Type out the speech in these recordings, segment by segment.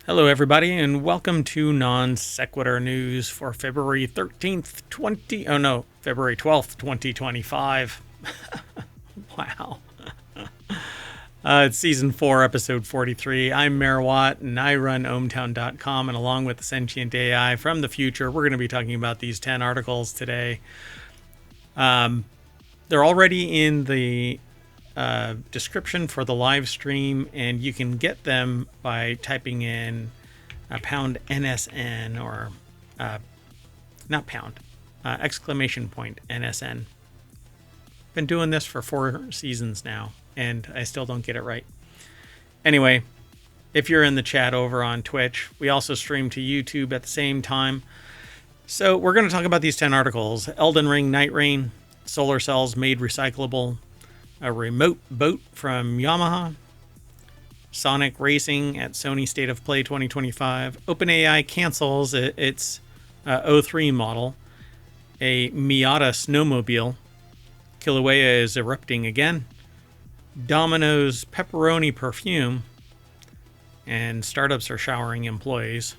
Hello, everybody, and welcome to Non Sequitur News for February 13th, February 12th, 2025. Wow. It's Season 4, Episode 43. I'm Mayor Watt, and I run ohmtown.com, and along with the sentient AI from the future, we're going to be talking about these 10 articles today. They're already in the description for the live stream, and you can get them by typing in pound NSN or not pound, exclamation point NSN. Been doing this for 4 seasons now, and I still don't get it right. Anyway, if you're in the chat over on Twitch, we also stream to YouTube at the same time. So we're going to talk about these 10 articles. Elden Ring, Nightreign, solar cells made recyclable, a remote boat from Yamaha, Sonic Racing at Sony State of Play 2025, OpenAI cancels its O3 model, a Miata snowmobile, Kilauea is erupting again, Domino's pepperoni perfume, and startups are showering employees.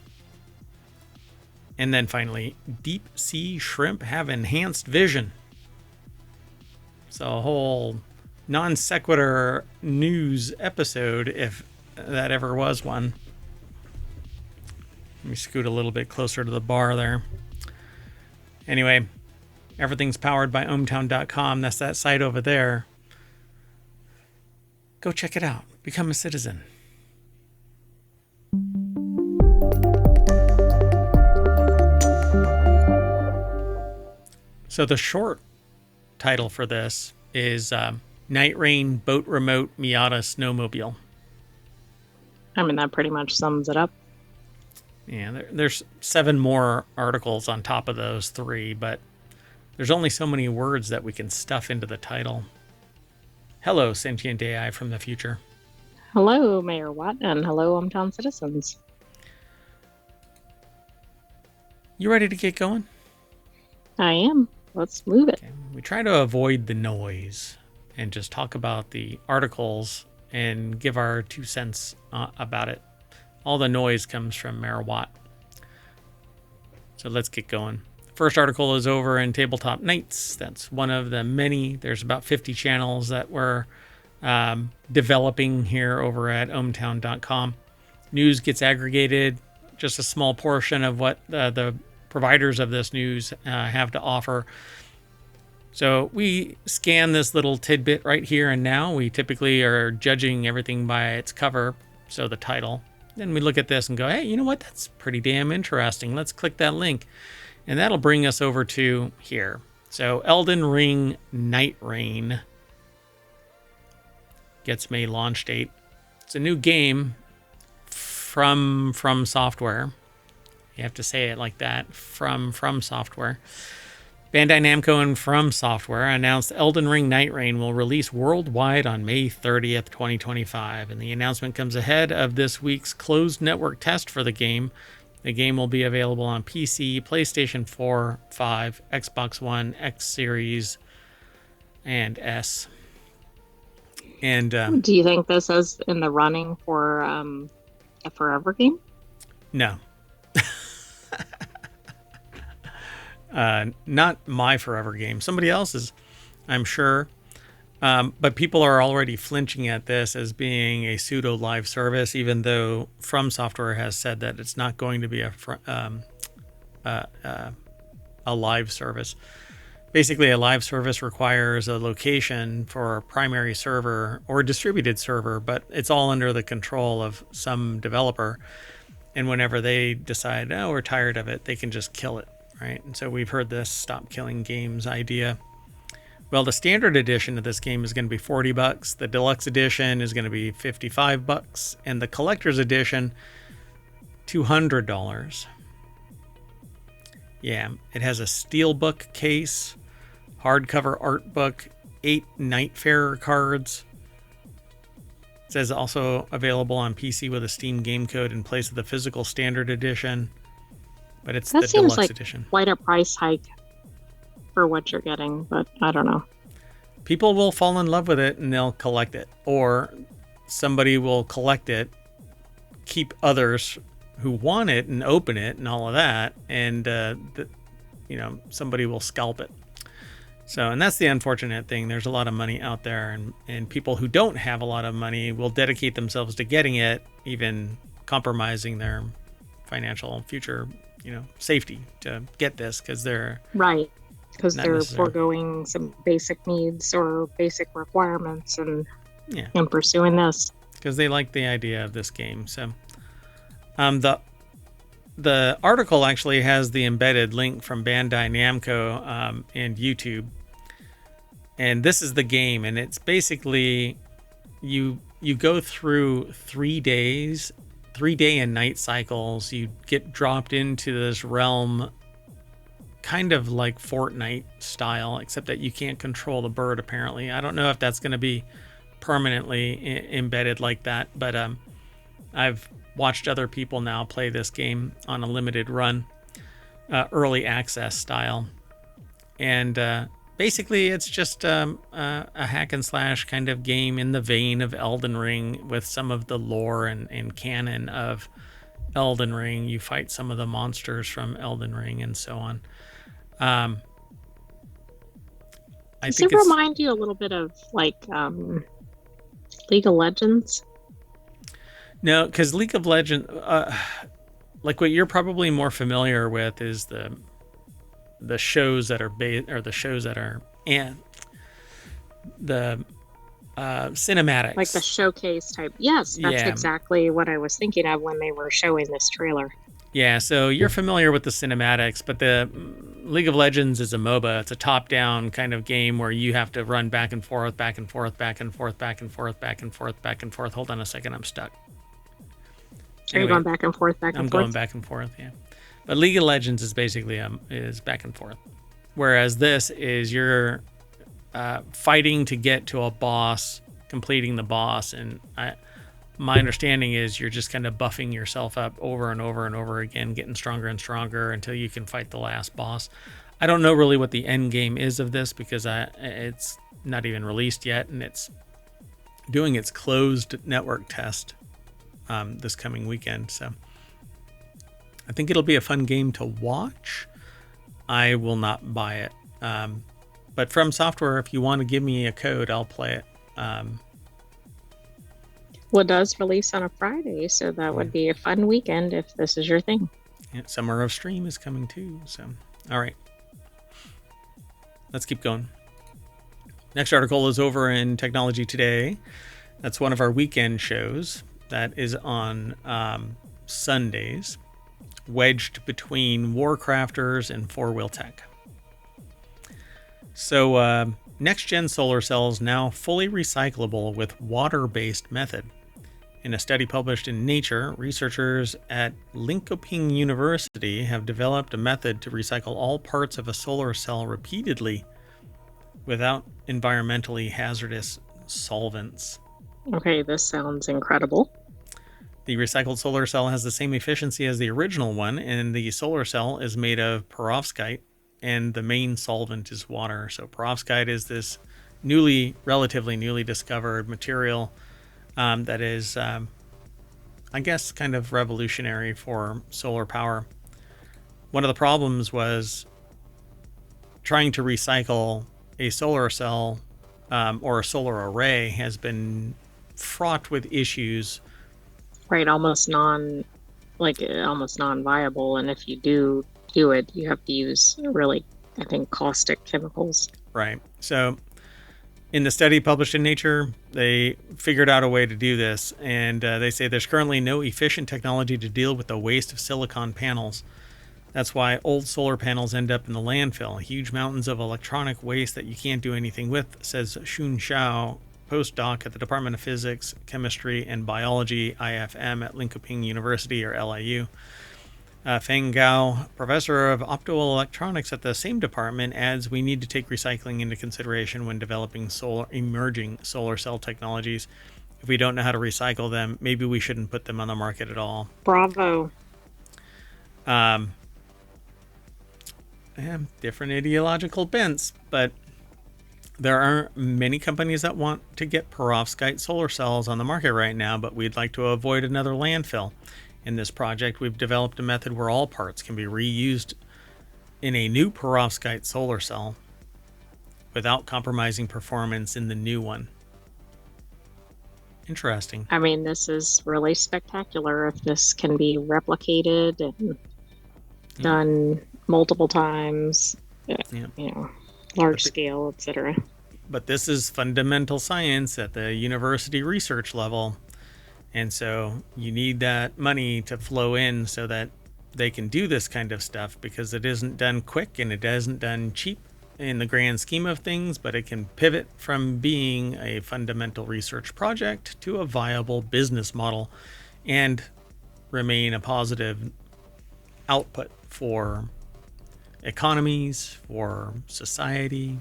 And then finally, deep sea shrimp have enhanced vision. So a whole non sequitur news episode, if that ever was one. Let me scoot a little bit closer to the bar there. Anyway, everything's powered by ohmtown.com. That's that site over there. Go check it out. Become a citizen. So the short title for this is Nightreign Boat Remote Miata Snowmobile. I mean, that pretty much sums it up. Yeah, there's 7 more articles on top of those 3, but there's only so many words that we can stuff into the title. Hello, sentient AI from the future. Hello, Mayor Watt, and hello, hometown citizens. You ready to get going? I am. Let's move it. Okay. We try to avoid the noise and just talk about the articles and give our 2 cents about it. All the noise comes from Mayor Watt. So let's get going. First article is over in Tabletop Nights. That's one of the many. There's about 50 channels that we're developing here over at ohmtown.com. News gets aggregated, just a small portion of what the providers of this news have to offer. So we scan this little tidbit right here and now. We typically are judging everything by its cover, so the title. Then we look at this and go, hey, you know what? That's pretty damn interesting. Let's click that link. And that'll bring us over to here. So Elden Ring Nightreign gets May launch date. It's a new game from Software. You have to say it like that, from Software. Bandai Namco and From Software announced Elden Ring Nightreign will release worldwide on May 30th, 2025. And the announcement comes ahead of this week's closed network test for the game. The game will be available on PC, PlayStation 4, 5, Xbox One, X Series, and S. And do you think this is in the running for a forever game? No. Not my forever game. Somebody else's, I'm sure. But people are already flinching at this as being a pseudo live service, even though From Software has said that it's not going to be a live service. Basically, a live service requires a location for a primary server or a distributed server, but it's all under the control of some developer. And whenever they decide, oh, we're tired of it, they can just kill it, right? And so we've heard this stop killing games idea. Well, the standard edition of this game is going to be $40. The deluxe edition is going to be $55, and the collector's edition, $200. Yeah, it has a steelbook case, hardcover art book, 8 Nightfarer cards. It says also available on PC with a Steam game code in place of the physical standard edition, but it's the deluxe edition. Quite a price hike for what you're getting, but I don't know. People will fall in love with it and they'll collect it, or somebody will collect it, keep others who want it and open it and all of that, and somebody will scalp it. So, and that's the unfortunate thing. There's a lot of money out there, and people who don't have a lot of money will dedicate themselves to getting it, even compromising their financial future, safety to get this, because they're right, because they're foregoing some basic needs or basic requirements and pursuing this because they like the idea of this game. So, the article actually has the embedded link from Bandai Namco and YouTube. And this is the game, and it's basically you go through 3 days, 3-day and night cycles. You get dropped into this realm kind of like Fortnite style, except that you can't control the bird, apparently. I don't know if that's going to be permanently embedded like that, but I've watched other people now play this game on a limited run, early access style. And basically it's just a hack and slash kind of game in the vein of Elden Ring, with some of the lore and canon of Elden Ring. You fight some of the monsters from Elden Ring and so on. Does it remind you a little bit of like League of Legends? No, because League of Legends, like what you're probably more familiar with is the shows that are the cinematics, like the showcase type. Yes, that's exactly what I was thinking of when they were showing this trailer. Yeah, so you're familiar with the cinematics, but the League of Legends is a MOBA. It's a top-down kind of game where you have to run back and forth, back and forth, back and forth, back and forth, back and forth, back and forth. Hold on a second, I'm stuck. Are you going back and forth, back and forth? I'm going back and forth, yeah. But League of Legends is basically is back and forth, whereas this is you're fighting to get to a boss, completing the boss, and my understanding is you're just kind of buffing yourself up over and over and over again, getting stronger and stronger until you can fight the last boss. I don't know really what the end game is of this, because it's not even released yet, and it's doing its closed network test this coming weekend. So I think it'll be a fun game to watch. I will not buy it. But From Software, if you want to give me a code, I'll play it. Well, it does release on a Friday, so that would be a fun weekend if this is your thing. Yeah, Summer of Stream is coming too. So, all right. Let's keep going. Next article is over in Technology Today. That's one of our weekend shows. That is on Sundays, wedged between WarCrafters and 4-Wheel Tech. So, next-gen solar cells now fully recyclable with water-based method. In a study published in Nature, researchers at Linköping University have developed a method to recycle all parts of a solar cell repeatedly without environmentally hazardous solvents. Okay, this sounds incredible. The recycled solar cell has the same efficiency as the original one, and the solar cell is made of perovskite, and the main solvent is water. So perovskite is this relatively newly discovered material that is, I guess, kind of revolutionary for solar power. One of the problems was trying to recycle a solar cell or a solar array has been fraught with issues. Right, almost non-viable, and if you do it, you have to use really, I think, caustic chemicals. Right. So in the study published in Nature, they figured out a way to do this, and they say there's currently no efficient technology to deal with the waste of silicon panels. That's why old solar panels end up in the landfill, huge mountains of electronic waste that you can't do anything with, says Xun Xiao, postdoc at the Department of Physics, Chemistry, and Biology, IFM, at Linköping University, or LIU. Feng Gao, professor of optoelectronics at the same department, adds we need to take recycling into consideration when developing emerging solar cell technologies. If we don't know how to recycle them, maybe we shouldn't put them on the market at all. Bravo. Different ideological bents, but there are many companies that want to get perovskite solar cells on the market right now, but we'd like to avoid another landfill. In this project, we've developed a method where all parts can be reused in a new perovskite solar cell without compromising performance in the new one. Interesting. I mean, this is really spectacular if this can be replicated and done multiple times, large scale, etc. But this is fundamental science at the university research level. And so you need that money to flow in so that they can do this kind of stuff, because it isn't done quick and it isn't done cheap in the grand scheme of things, but it can pivot from being a fundamental research project to a viable business model and remain a positive output for economies, for society.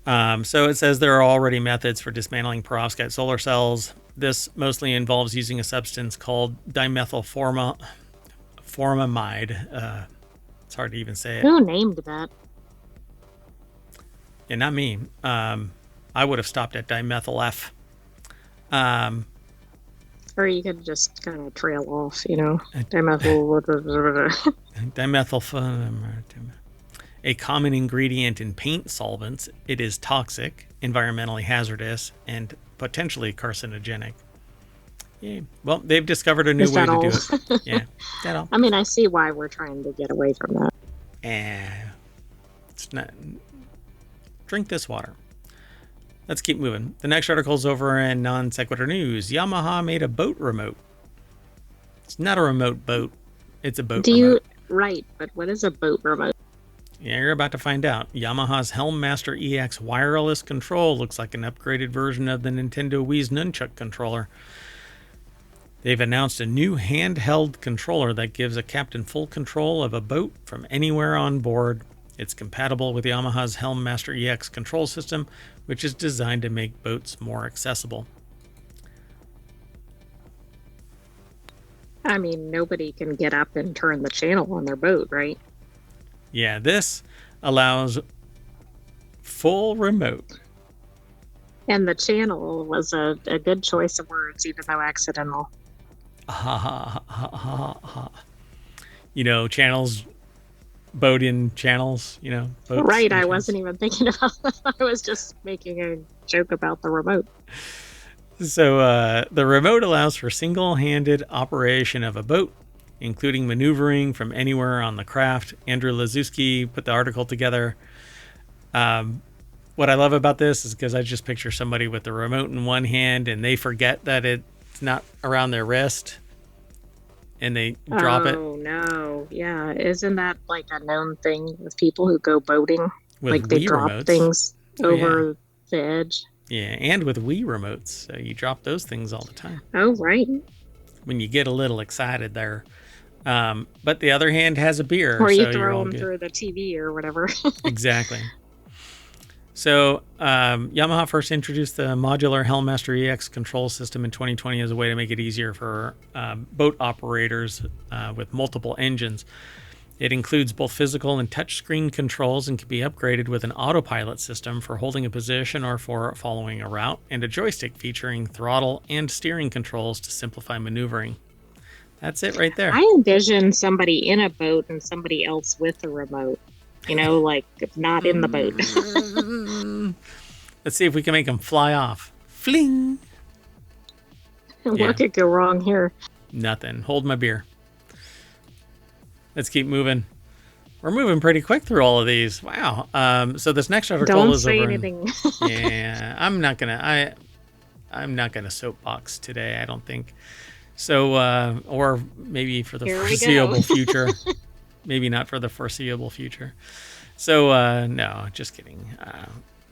So it says there are already methods for dismantling perovskite solar cells. This mostly involves using a substance called dimethylformamide. It's hard to even say it. Who named that? Yeah, not me. I would have stopped at dimethyl F. Or you could just kind of trail off, dimethyl. Dimethyl. A common ingredient in paint solvents, it is toxic, environmentally hazardous, and potentially carcinogenic. Yeah. Well, they've discovered a new way to do it. Yeah, that all. I mean, I see why we're trying to get away from that. It's not. Drink this water. Let's keep moving. The next article is over in Non Sequitur News. Yamaha made a boat remote. It's not a remote boat. It's a boat remote. Right, but what is a boat remote? Yeah, you're about to find out. Yamaha's Helmmaster EX wireless control looks like an upgraded version of the Nintendo Wii's Nunchuk controller. They've announced a new handheld controller that gives a captain full control of a boat from anywhere on board. It's compatible with Yamaha's Helmmaster EX control system, which is designed to make boats more accessible. I mean, nobody can get up and turn the channel on their boat, right? Yeah, this allows full remote. And the channel was a good choice of words, even though accidental. Channels, boat in channels, boats. Right, I wasn't even thinking about that. I was just making a joke about the remote. So the remote allows for single-handed operation of a boat, including maneuvering from anywhere on the craft. Andrew Lazuski put the article together. What I love about this is because I just picture somebody with the remote in one hand and they forget that it's not around their wrist and they drop it. Oh, no. Yeah. Isn't that like a known thing with people who go boating? With like they Wii drop remotes. Things over the edge. Yeah, and with Wii remotes. So you drop those things all the time. Oh, right. When you get a little excited there. But the other hand has a beer. Or you throw them through the TV or whatever. Exactly. So Yamaha first introduced the modular Helmmaster EX control system in 2020 as a way to make it easier for boat operators with multiple engines. It includes both physical and touchscreen controls and can be upgraded with an autopilot system for holding a position or for following a route, and a joystick featuring throttle and steering controls to simplify maneuvering. That's it right there. I envision somebody in a boat and somebody else with a remote. Like not in the boat. Let's see if we can make them fly off. Fling! What could go wrong here? Nothing. Hold my beer. Let's keep moving. We're moving pretty quick through all of these. Wow. So this next article is over. Don't say anything. Yeah, I'm not gonna soapbox today, I don't think. So, or maybe for the foreseeable future. Maybe not for the foreseeable future. So, no, just kidding.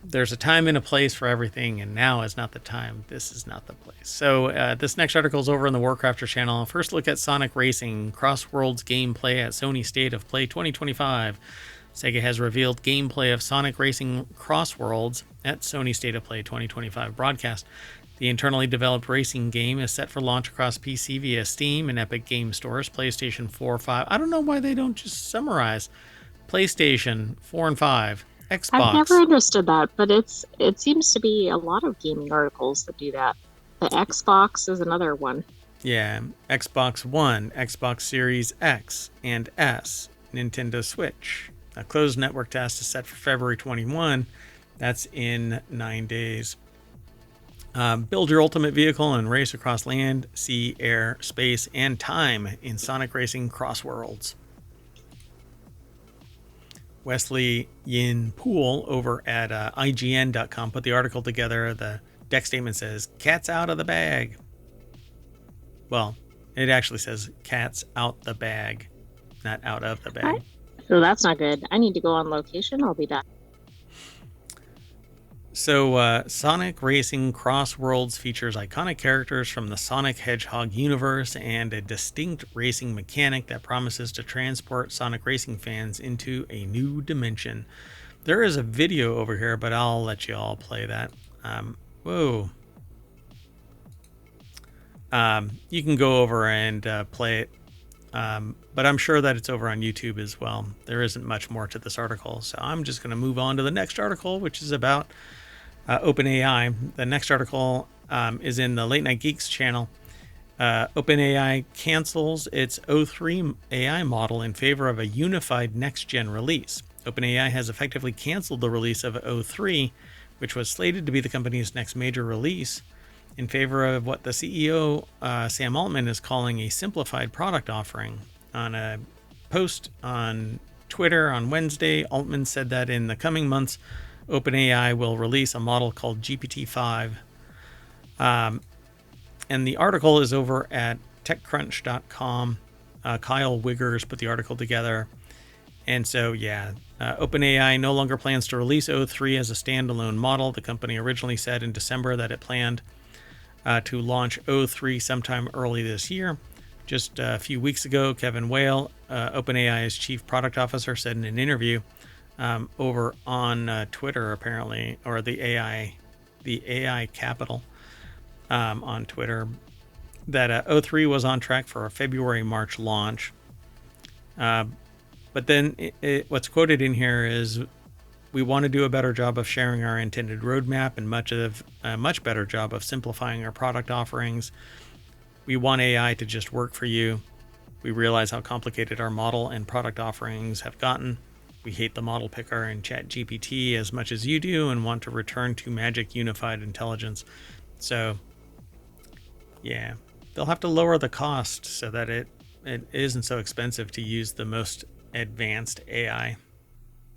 There's a time and a place for everything, and now is not the time. This is not the place. So, this next article is over on the WarCrafters channel. First look at Sonic Racing Crossworlds gameplay at Sony State of Play 2025. Sega has revealed gameplay of Sonic Racing Crossworlds at Sony State of Play 2025 broadcast. The internally developed racing game is set for launch across PC via Steam and Epic Game Stores, PlayStation 4, 5. I don't know why they don't just summarize. PlayStation 4 and 5, Xbox. I've never understood that, but it seems to be a lot of gaming articles that do that. The Xbox is another one. Yeah, Xbox One, Xbox Series X and S, Nintendo Switch. A closed network test is set for February 21. That's in 9 days. Build your ultimate vehicle and race across land, sea, air, space, and time in Sonic Racing Cross Worlds. Wesley Yin Poole over at IGN.com put the article together. The deck statement says, "Cat's out of the bag." Well, it actually says, "Cat's out the bag," not out of the bag. So that's not good. I need to go on location. I'll be back. So, Sonic Racing Cross Worlds features iconic characters from the Sonic Hedgehog universe and a distinct racing mechanic that promises to transport Sonic Racing fans into a new dimension. There is a video over here, but I'll let you all play that. Whoa. You can go over and play it, but I'm sure that it's over on YouTube as well. There isn't much more to this article, so I'm just going to move on to the next article, which is about OpenAI. The next article is in the Late Night Geeks channel. OpenAI cancels its O3 AI model in favor of a unified next-gen release. OpenAI has effectively canceled the release of O3, which was slated to be the company's next major release, in favor of what the CEO, Sam Altman, is calling a simplified product offering. On a post on Twitter on Wednesday, Altman said that in the coming months, OpenAI will release a model called GPT-5. And the article is over at TechCrunch.com. Kyle Wiggers put the article together. And so, OpenAI no longer plans to release O3 as a standalone model. The company originally said in December that it planned to launch O3 sometime early this year. Just a few weeks ago, Kevin Whale, OpenAI's chief product officer, said in an interview over on Twitter, apparently, or the AI Capital on Twitter, that O3 was on track for a February-March launch. But then what's quoted in here is, "We want to do a better job of sharing our intended roadmap and a much better job of simplifying our product offerings. We want AI to just work for you. We realize how complicated our model and product offerings have gotten. We hate the model picker and ChatGPT as much as you do and want to return to magic unified intelligence." So, yeah, they'll have to lower the cost so that it isn't so expensive to use the most advanced AI.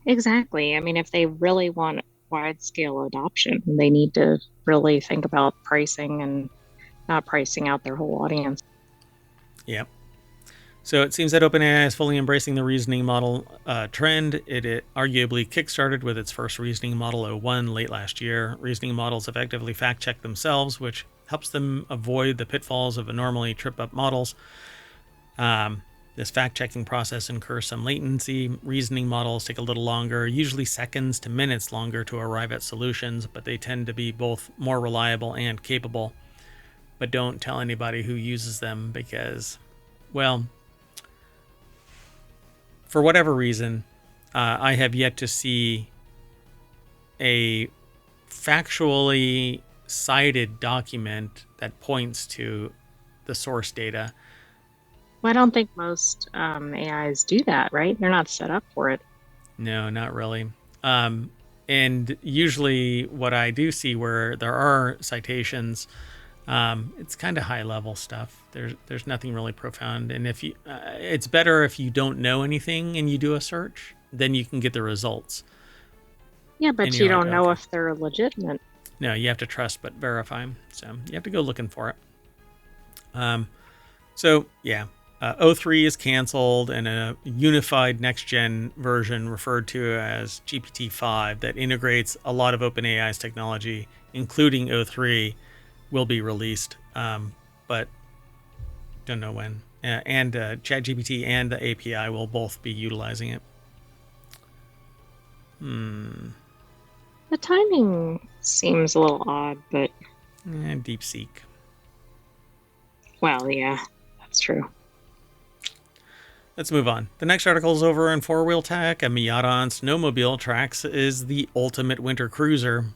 Exactly. I mean, if they really want wide scale adoption, they need to really think about pricing and not pricing out their whole audience. Yep. So it seems that OpenAI is fully embracing the reasoning model trend. It arguably kickstarted with its first reasoning model O1 late last year. Reasoning models effectively fact-check themselves, which helps them avoid the pitfalls of normally trip-up models. This fact-checking process incurs some latency. Reasoning models take a little longer, usually seconds to minutes longer to arrive at solutions, but they tend to be both more reliable and capable. But don't tell anybody who uses them because, well, for whatever reason, I have yet to see a factually cited document that points to the source data. Well, I don't think most AIs do that, right? They're not set up for it. No, not really. And usually what I do see where there are citations, it's kind of high level stuff. There's nothing really profound. And if you, it's better if you don't know anything and you do a search, then you can get the results. Yeah, but you don't know if they're legitimate. No, you have to trust but verify. So you have to go looking for it. So yeah, O3 is canceled, and a unified next-gen version referred to as GPT-5 that integrates a lot of OpenAI's technology, including O3, will be released, but don't know when. And ChatGPT and the API will both be utilizing it. The timing seems a little odd, but... DeepSeek. Well, yeah, that's true. Let's move on. The next article is over in Four Wheel Tech. A Miata on Snowmobile tracks is the ultimate winter cruiser.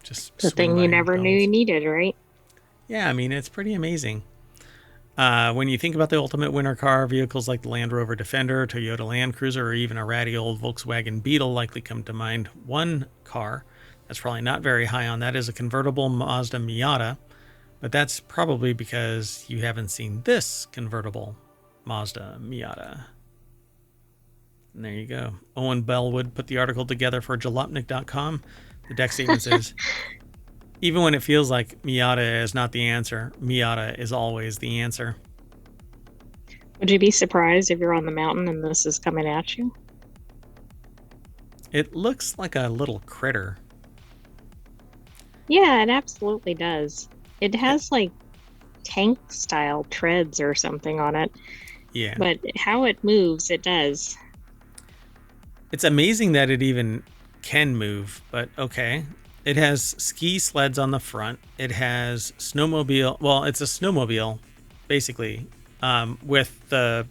Just the thing you never knew you needed, right? Yeah, I mean, it's pretty amazing. When you think about the ultimate winter car, vehicles like the Land Rover Defender, Toyota Land Cruiser, or even a ratty old Volkswagen Beetle likely come to mind. One car that's probably not very high on that is a convertible Mazda Miata, but that's probably because you haven't seen this convertible Mazda Miata. And there you go. Owen Bellwood put the article together for jalopnik.com. The deck statement says, even when it feels like Miata is not the answer, Miata is always the answer. Would you be surprised if you're on the mountain and this is coming at you? It looks like a little critter. Yeah, it absolutely does. It has like tank style treads or something on it. Yeah. But how it moves, it does. It's amazing that it even can move, but okay. It has ski sleds on the front. It has snowmobile. Well, it's a snowmobile, basically, with the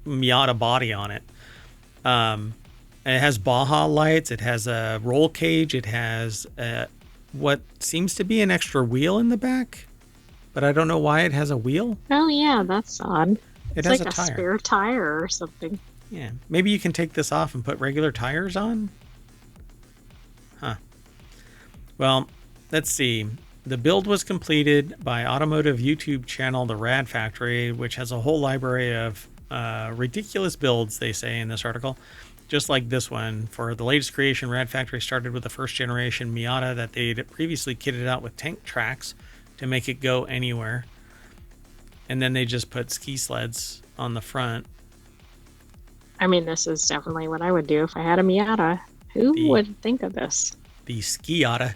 Miata body on it. It has Baja lights. It has a roll cage. It has what seems to be an extra wheel in the back, but I don't know why it has a wheel. Oh yeah, that's odd. It It's has like a a tire. spare tire or something. Yeah, maybe you can take this off and put regular tires on. Huh. Well, let's see. The build was completed by automotive YouTube channel The Rad Factory, which has a whole library of ridiculous builds, they say in this article. Just like this one. For the latest creation, Rad Factory started with the first generation Miata that they'd previously kitted out with tank tracks to make it go anywhere. And then they just put ski sleds on the front. I mean, this is definitely what I would do if I had a Miata. Who would think of this? The Skiata,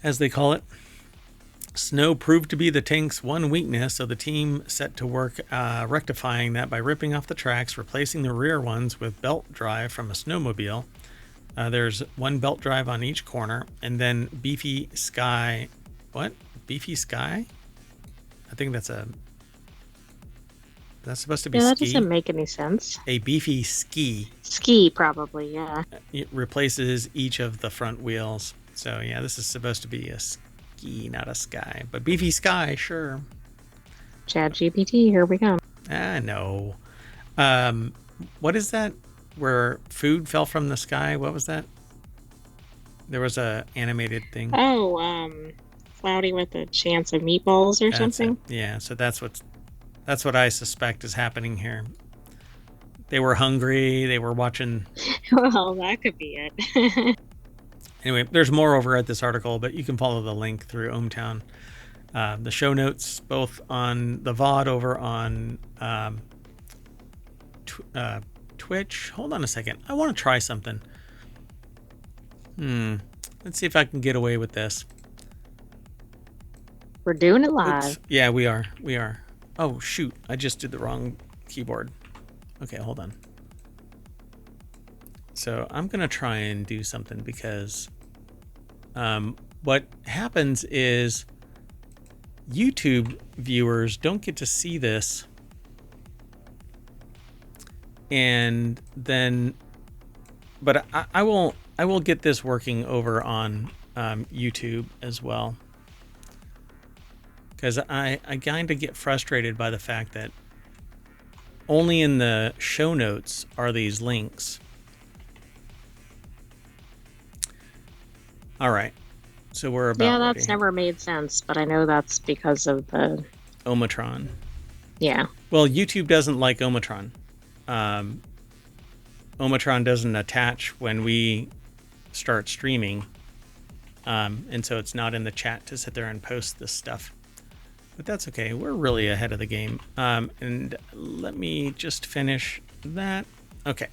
as they call it. Snow proved to be the tank's one weakness, so the team set to work rectifying that by ripping off the tracks, replacing the rear ones with belt drive from a snowmobile. There's one belt drive on each corner, and then Beefy Sky. What? Beefy Sky? I think that's supposed to be Yeah, that ski. doesn't make any sense. A beefy ski. Ski, probably, yeah. It replaces each of the front wheels. So yeah, this is supposed to be a ski, not a sky. But beefy sky, sure. Chad GPT, here we go. No. What is that? Where food fell from the sky? What was that? There was a animated thing. Oh, cloudy with a chance of meatballs or something. Yeah, so that's what I suspect is happening here. They were hungry. They were watching. Well, that could be it. Anyway, there's more over at this article, but you can follow the link through ohmTown. The show notes, both on the VOD over on Twitch. Hold on a second. I want to try something. Let's see if I can get away with this. We're doing it live. Oops. Yeah, we are. Oh, shoot. I just did the wrong keyboard. Okay, hold on. So I'm going to try and do something because what happens is YouTube viewers don't get to see this. And then, but I will get this working over on YouTube as well. Because I kind of get frustrated by the fact that only in the show notes are these links. All right. So we're about Yeah, that's ready. never made sense, but I know that's because of the... Omatron. Yeah. Well, YouTube doesn't like Omatron. Omatron doesn't attach when we start streaming. And so it's not in the chat to sit there and post this stuff. But that's okay. We're really ahead of the game. And let me just finish that. Okay.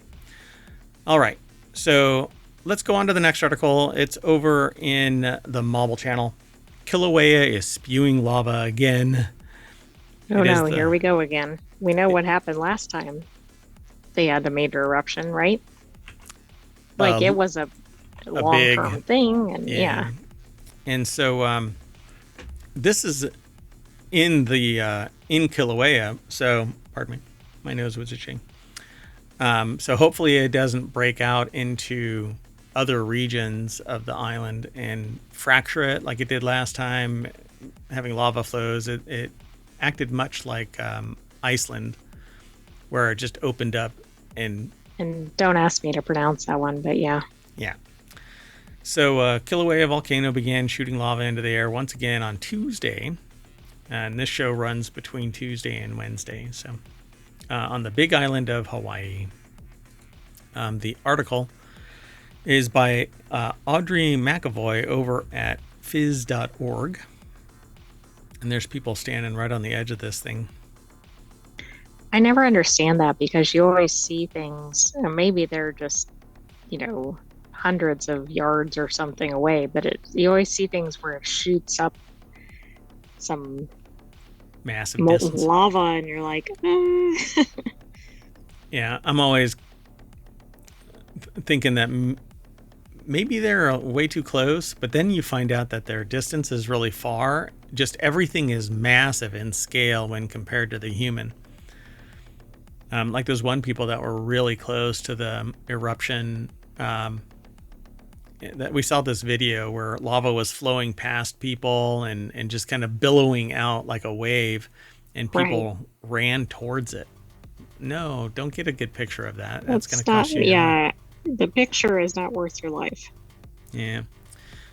All right. So let's go on to the next article. It's over in the Mobile channel. Kilauea is spewing lava again. Oh no, here we go again. We know what happened last time. They had a major eruption, right? Like it was a long-term thing, and yeah. And so this is in the in Kilauea. So pardon me, my nose was itching. So hopefully it doesn't break out into other regions of the island and fracture it like it did last time, having lava flows. It acted much like Iceland, where it just opened up and don't ask me to pronounce that one, but yeah. Yeah. So Kilauea volcano began shooting lava into the air once again on Tuesday. And this show runs between Tuesday and Wednesday. So on the big island of Hawaii. The article is by Audrey McAvoy over at phys.org. And there's people standing right on the edge of this thing. I never understand that because you always see things, and maybe they're just, hundreds of yards or something away, but you always see things where it shoots up some massive molten distance. lava, and you're like, Yeah, I'm always thinking that maybe they're way too close, but then you find out that their distance is really far. Just everything is massive in scale when compared to the human. Like those one people that were really close to the eruption. That we saw this video where lava was flowing past people and just kind of billowing out like a wave, and people ran towards it. No, don't get a good picture of that. That's going to cost you. Yeah, the picture is not worth your life. Yeah.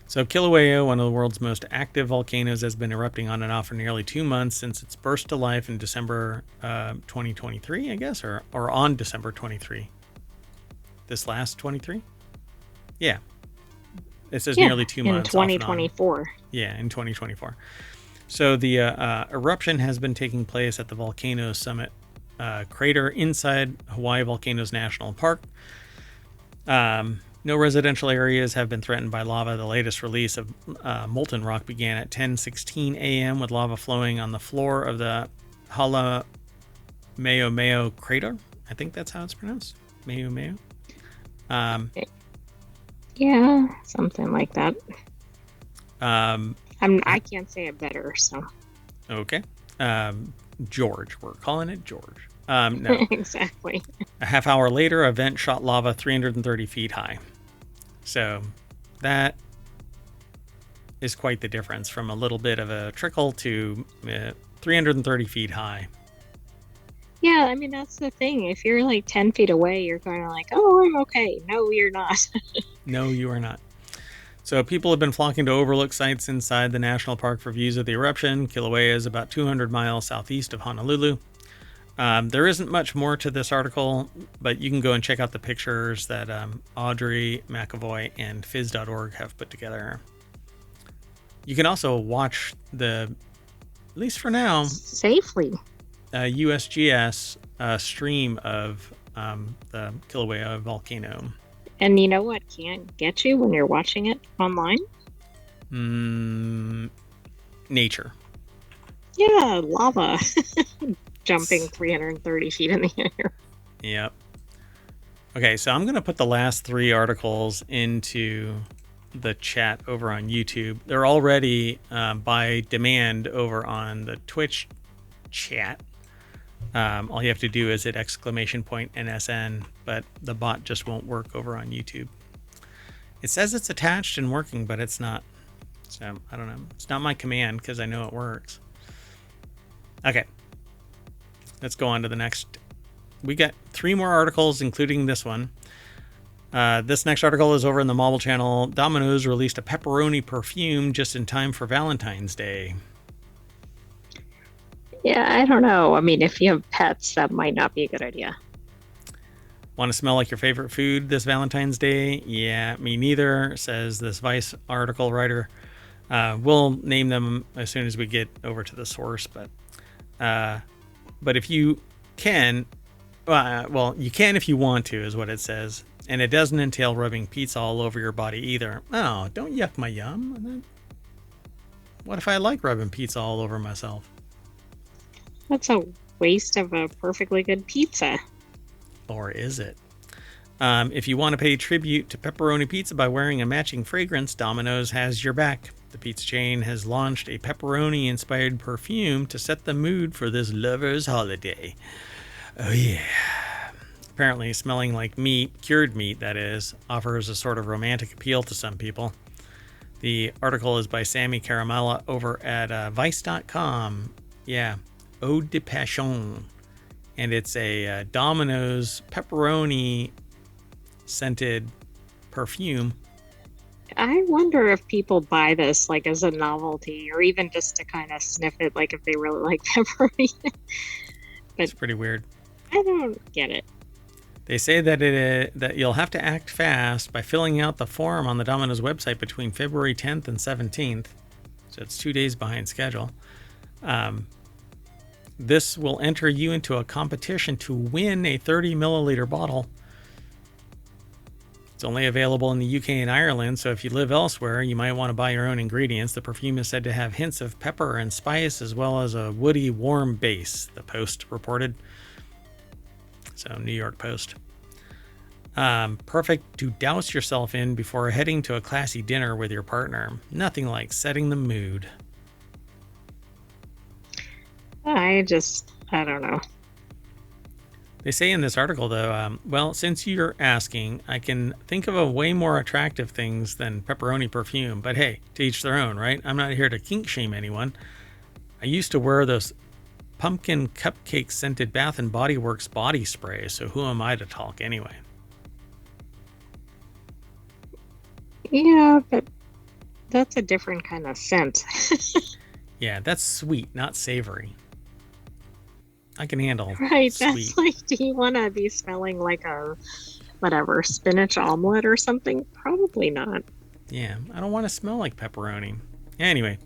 So Kilauea, one of the world's most active volcanoes, has been erupting on and off for nearly 2 months since its burst to life in December 2023, I guess, or on December 23. This last 23? Yeah. It says nearly 2 months. In 2024. Yeah, in 2024. So the eruption has been taking place at the Volcano Summit crater inside Hawaii Volcanoes National Park. No residential areas have been threatened by lava. The latest release of molten rock began at 10:16 a.m. with lava flowing on the floor of the Hala Meo crater. I think that's how it's pronounced. Meo. Yeah, something like that. I can't say it better, so. Okay. George. We're calling it George. No. Exactly. A half hour later, a vent shot lava 330 feet high. So that is quite the difference from a little bit of a trickle to 330 feet high. Yeah, I mean, that's the thing. If you're like 10 feet away, you're kind of like, oh, I'm okay. No, you're not. No, you are not. So people have been flocking to overlook sites inside the national park for views of the eruption. Kilauea is about 200 miles southeast of Honolulu. There isn't much more to this article, but you can go and check out the pictures that Audrey McAvoy and phys.org have put together. You can also watch at least for now, safely, USGS stream of the Kilauea volcano. And you know what can't get you when you're watching it online? Nature. Yeah, lava. Jumping 330 feet in the air. Yep. Okay, so I'm going to put the last 3 articles into the chat over on YouTube. They're already by demand over on the Twitch chat. All you have to do is hit !NSN, but the bot just won't work over on YouTube. It says it's attached and working, but it's not. So, I don't know. It's not my command because I know it works. Okay. Let's go on to the next. We got 3 more articles, including this one. This next article is over in the Mobile channel. Domino's released a pepperoni perfume just in time for Valentine's Day. Yeah, I don't know. I mean, if you have pets, that might not be a good idea. Want to smell like your favorite food this Valentine's Day? Yeah, me neither, says this Vice article writer. We'll name them as soon as we get over to the source, but if you can, you can if you want to, is what it says. And it doesn't entail rubbing pizza all over your body either. Oh, don't yuck my yum. What if I like rubbing pizza all over myself? That's a waste of a perfectly good pizza. Or is it? If you want to pay tribute to pepperoni pizza by wearing a matching fragrance, Domino's has your back. The pizza chain has launched a pepperoni-inspired perfume to set the mood for this lover's holiday. Oh yeah. Apparently smelling like meat, cured meat that is, offers a sort of romantic appeal to some people. The article is by Sammy Caramella over at Vice.com. Yeah. Eau de Passion. And it's a Domino's pepperoni scented perfume. I wonder if people buy this like as a novelty or even just to kind of sniff it, like if they really like pepperoni. It's But pretty weird. I don't get it. They say that that you'll have to act fast by filling out the form on the Domino's website between February 10th and 17th. So it's 2 days behind schedule. This will enter you into a competition to win a 30 milliliter bottle. It's only available in the UK and Ireland, so if you live elsewhere, you might want to buy your own ingredients. The perfume is said to have hints of pepper and spice, as well as a woody, warm base, the Post reported. So, New York Post. Perfect to douse yourself in before heading to a classy dinner with your partner. Nothing like setting the mood. I don't know. They say in this article, though, well, since you're asking, I can think of a way more attractive things than pepperoni perfume. But hey, to each their own, right? I'm not here to kink shame anyone. I used to wear those pumpkin cupcake scented Bath and Body Works body spray, so who am I to talk anyway? Yeah, but that's a different kind of scent. Yeah, that's sweet, not savory. I can handle Right, sweet. that's like, do you want to be smelling like a, whatever, spinach omelet or something? Probably not. Yeah, I don't want to smell like pepperoni. Anyway,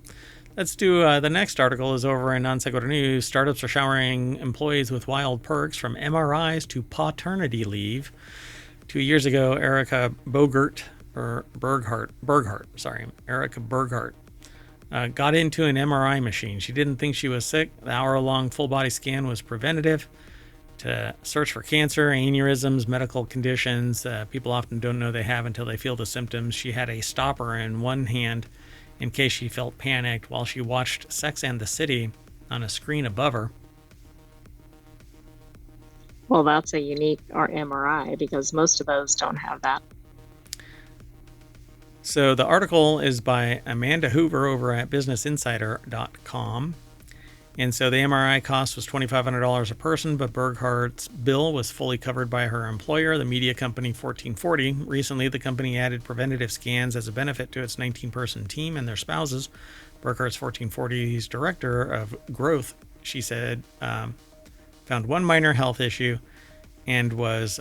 let's do the next article is over in Non Sequitur News. Startups are showering employees with wild perks from MRIs to paternity leave. 2 years ago, Erica Erica Berghart, got into an MRI machine. She didn't think she was sick. The hour-long full-body scan was preventative to search for cancer, aneurysms, medical conditions. People often don't know they have until they feel the symptoms. She had a stopper in one hand in case she felt panicked while she watched Sex and the City on a screen above her. Well, that's a unique MRI because most of those don't have that. So the article is by Amanda Hoover over at businessinsider.com. And so the MRI cost was $2,500 a person, but Berghart's bill was fully covered by her employer, the media company 1440. Recently, the company added preventative scans as a benefit to its 19-person team and their spouses. Berghart's 1440's director of growth, she said, found one minor health issue and was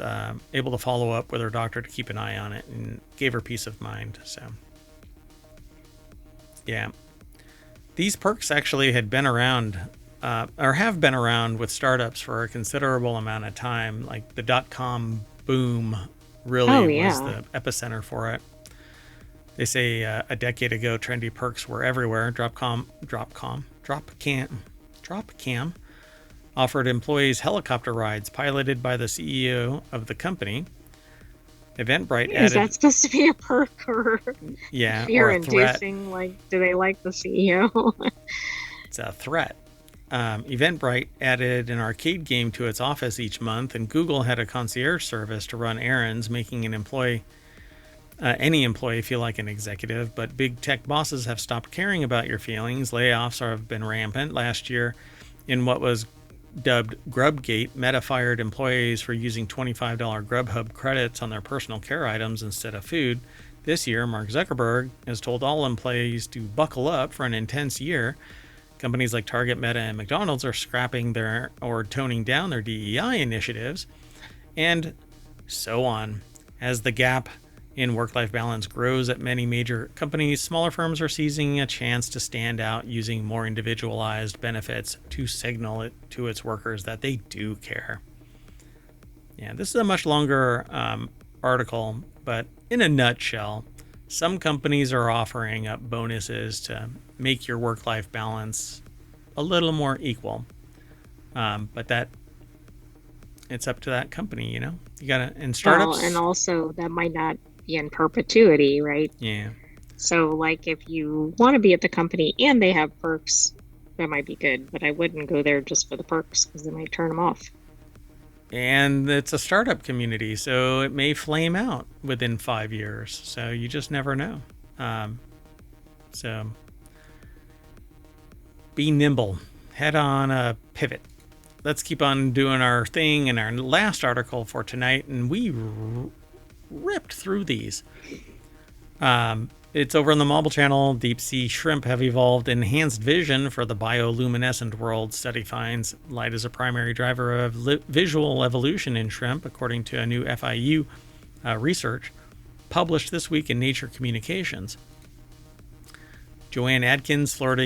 able to follow up with her doctor to keep an eye on it and gave her peace of mind. So, yeah. These perks actually had been around, or have been around with startups for a considerable amount of time. Like the .com boom really was the epicenter for it. They say a decade ago, trendy perks were everywhere. Dropcam offered employees helicopter rides piloted by the CEO of the company. Eventbrite added... Is that supposed to be a perk or yeah, fear or a threat? Like, do they like the CEO? It's a threat. Eventbrite added an arcade game to its office each month, and Google had a concierge service to run errands, making any employee feel like an executive. But big tech bosses have stopped caring about your feelings. Layoffs have been rampant. Last year, in what was dubbed Grubgate, Meta fired employees for using $25 Grubhub credits on their personal care items instead of food. This year, Mark Zuckerberg has told all employees to buckle up for an intense year. Companies like Target, Meta, and McDonald's are scrapping or toning down their DEI initiatives, and so on. As the gap in work-life balance grows at many major companies, smaller firms are seizing a chance to stand out using more individualized benefits to signal it to its workers that they do care. Yeah, this is a much longer article, but in a nutshell, some companies are offering up bonuses to make your work-life balance a little more equal. But that it's up to that company, you know. You gotta in startups, well, and also that might not be in perpetuity, right? Yeah. So, like, if you want to be at the company and they have perks, that might be good. But I wouldn't go there just for the perks because they might turn them off. And it's a startup community, so it may flame out within 5 years. So you just never know. So be nimble. head on a pivot. Let's keep on doing our thing in our last article for tonight, and we ripped through these. It's over on the Mobile Channel. Deep sea shrimp have evolved enhanced vision for the bioluminescent world. Study finds light is a primary driver of visual evolution in shrimp, according to a new FIU research published this week in Nature Communications. Joanne Adkins, Florida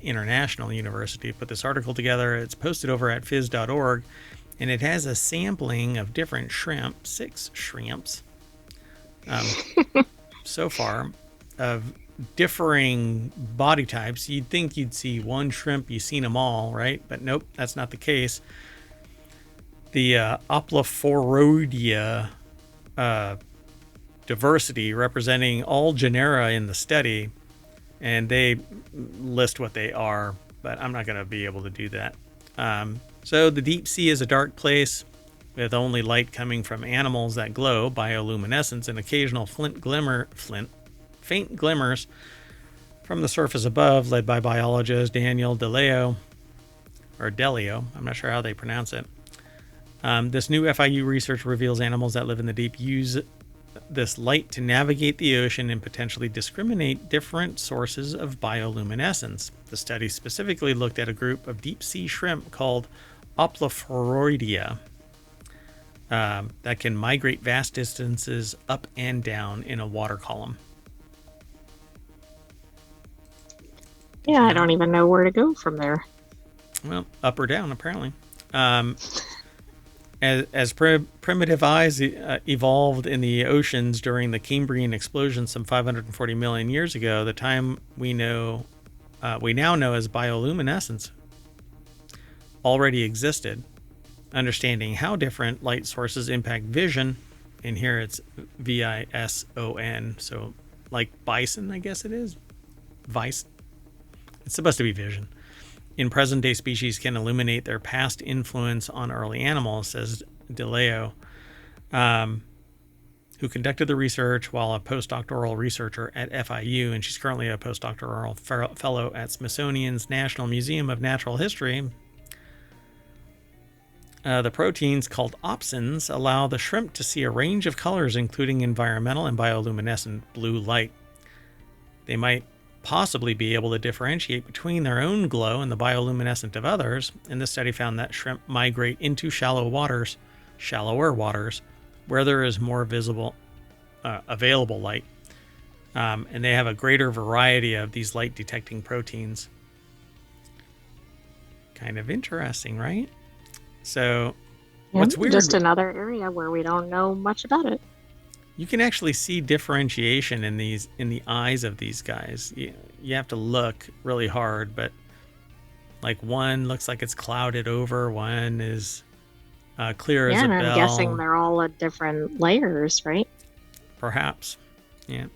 International University, put this article together. It's posted over at phys.org, and it has a sampling of different shrimp, 6 shrimps, so far, of differing body types. You'd think you'd see one shrimp, you've seen them all, right? But nope, that's not the case. The Oplophoroidea diversity representing all genera in the study, and they list what they are, but I'm not going to be able to do that. So the deep sea is a dark place with only light coming from animals that glow, bioluminescence, and occasional faint glimmers from the surface above, led by biologist Daniel Delio, I'm not sure how they pronounce it. This new FIU research reveals animals that live in the deep use this light to navigate the ocean and potentially discriminate different sources of bioluminescence. The study specifically looked at a group of deep sea shrimp called Oplophoroidea that can migrate vast distances up and down in a water column. Yeah, I don't even know where to go from there. Well, up or down, apparently. As primitive eyes evolved in the oceans during the Cambrian explosion some 540 million years ago, the time we now know as bioluminescence already existed. Understanding how different light sources impact vision, and here it's VISON, so like bison, I guess it is. Vice. It's supposed to be vision. In present-day species can illuminate their past influence on early animals, says DeLeo, who conducted the research while a postdoctoral researcher at FIU, and she's currently a postdoctoral fellow at Smithsonian's National Museum of Natural History. The proteins called opsins allow the shrimp to see a range of colors, including environmental and bioluminescent blue light. They might possibly be able to differentiate between their own glow and the bioluminescent of others, and this study found that shrimp migrate into shallower waters, where there is more visible, available light, and they have a greater variety of these light-detecting proteins. Kind of interesting, right? So, what's weird? Just another area where we don't know much about it. You can actually see differentiation in the eyes of these guys. You have to look really hard, but like one looks like it's clouded over, one is clear as a bell. Yeah, and I'm guessing they're all at different layers, right? Perhaps, yeah.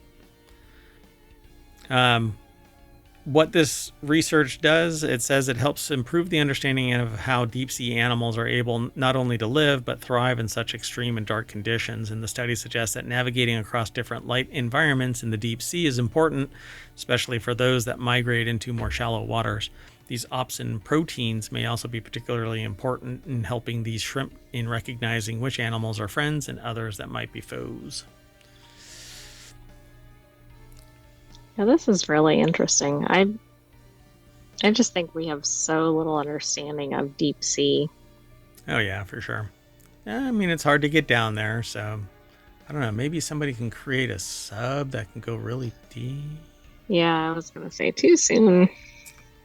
What this research does, it says it helps improve the understanding of how deep sea animals are able not only to live, but thrive in such extreme and dark conditions. And the study suggests that navigating across different light environments in the deep sea is important, especially for those that migrate into more shallow waters. These opsin proteins may also be particularly important in helping these shrimp in recognizing which animals are friends and others that might be foes. Yeah, this is really interesting. I just think we have so little understanding of deep sea. Oh yeah, for sure. I mean, it's hard to get down there, so I don't know. Maybe somebody can create a sub that can go really deep. Yeah, I was going to say too soon.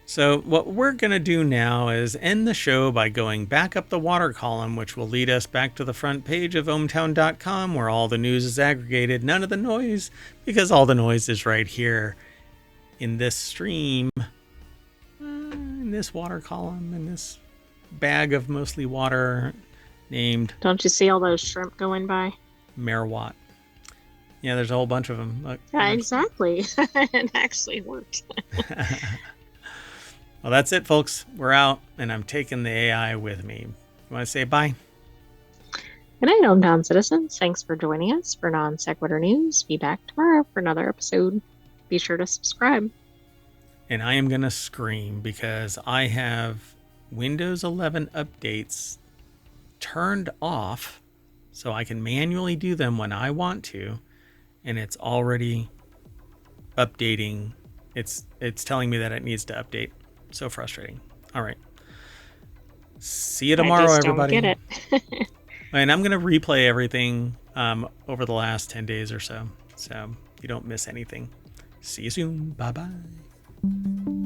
So what we're going to do now is end the show by going back up the water column, which will lead us back to the front page of ohmtown.com, where all the news is aggregated. None of the noise, because all the noise is right here in this stream, in this water column, in this bag of mostly water named... Don't you see all those shrimp going by? Merwatt. Yeah, there's a whole bunch of them. Look, yeah, exactly. It actually worked. Well, that's it, folks. We're out, and I'm taking the AI with me. You want to say bye? Good night, hometown citizens. Thanks for joining us for Non Sequitur News. Be back tomorrow for another episode. Be sure to subscribe. and I am going to scream because I have Windows 11 updates turned off so I can manually do them when I want to, and it's already updating. It's telling me that it needs to update. So frustrating. All right. See you tomorrow, everybody. I just don't get it. And I'm going to replay everything over the last 10 days or so you don't miss anything. See you soon. Bye-bye.